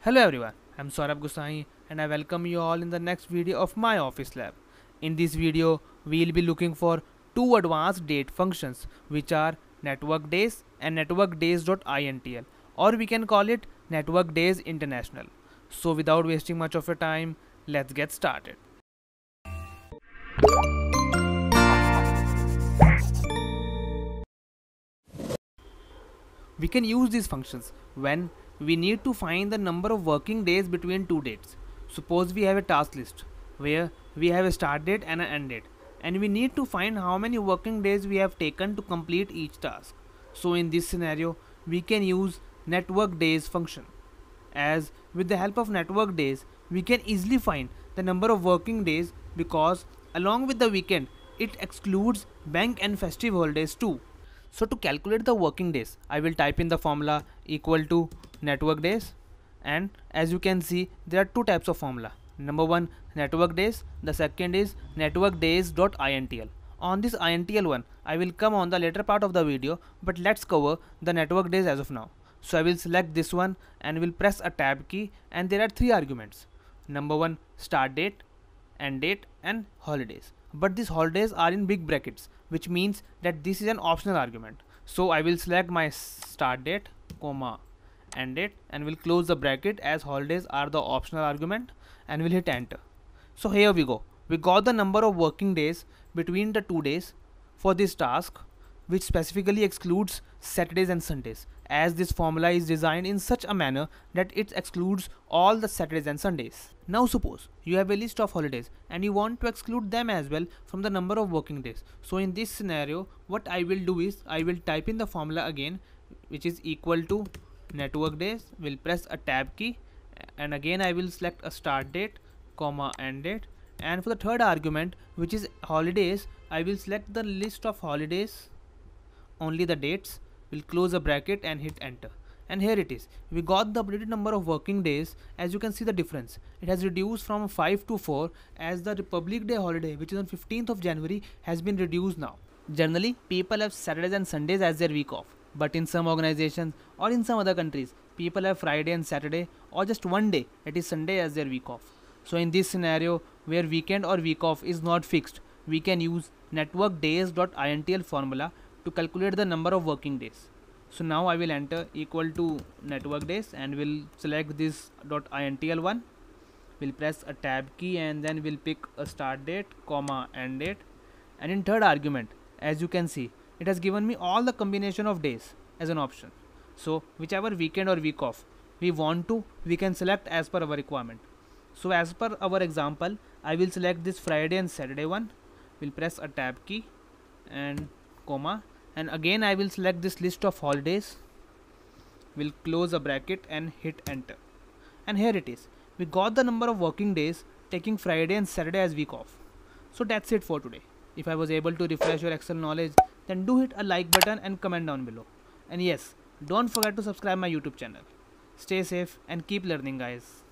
Hello everyone, I'm Saurabh Gosai and I welcome you all in the next video of my office lab. In this video, we'll be looking for two advanced date functions which are network days and network days.intl, or we can call it network days international. So without wasting much of your time, let's get started. We can use these functions when we need to find the number of working days between two dates. Suppose we have a task list where we have a start date and an end date, and we need to find how many working days we have taken to complete each task. So in this scenario, we can use network days function, as with the help of network days we can easily find the number of working days, because along with the weekend it excludes bank and festive holidays too. So to calculate the working days, I will type in the formula equal to network days, and as you can see there are two types of formula. Number one, network days, the second is network days.intl. On this intl one I will come on the later part of the video, but let's cover the network days as of now. So I will select this one and will press a tab key, and there are three arguments. Number one, start date, end date and holidays, but these holidays are in big brackets, which means that this is an optional argument. So I will select my start date comma end date and will close the bracket, as holidays are the optional argument, and will hit enter. So here we go, we got the number of working days between the 2 days for this task, which specifically excludes Saturdays and Sundays, as this formula is designed in such a manner that it excludes all the Saturdays and Sundays. Now suppose you have a list of holidays and you want to exclude them as well from the number of working days. So in this scenario, what I will do is I will type in the formula again, which is equal to network days, will press a tab key, and again I will select a start date comma end date, and for the third argument, which is holidays, I will select the list of holidays, only the dates, will close a bracket and hit enter. And here it is, we got the updated number of working days. As you can see the difference, it has reduced from 5 to 4, as the Republic Day holiday, which is on 15th of January, has been reduced now. Generally people have Saturdays and Sundays as their week off, but in some organizations or in some other countries people have Friday and Saturday, or just one day, that is Sunday, as their week off. So in this scenario where weekend or week off is not fixed, we can use network days.intl formula to calculate the number of working days. So now I will enter equal to network days and will select this .intl one, will press a tab key and then will pick a start date comma end date, and in third argument, as you can see, it has given me all the combination of days as an option. So whichever weekend or week off we want to, we can select as per our requirement. So as per our example, I will select this Friday and Saturday one, will press a tab key and comma, and again I will select this list of holidays, will close a bracket and hit enter. And here it is, we got the number of working days taking Friday and Saturday as week off. So that's it for today. If I was able to refresh your Excel knowledge, then do hit a like button and comment down below. And yes, don't forget to subscribe my YouTube channel. Stay safe and keep learning, guys.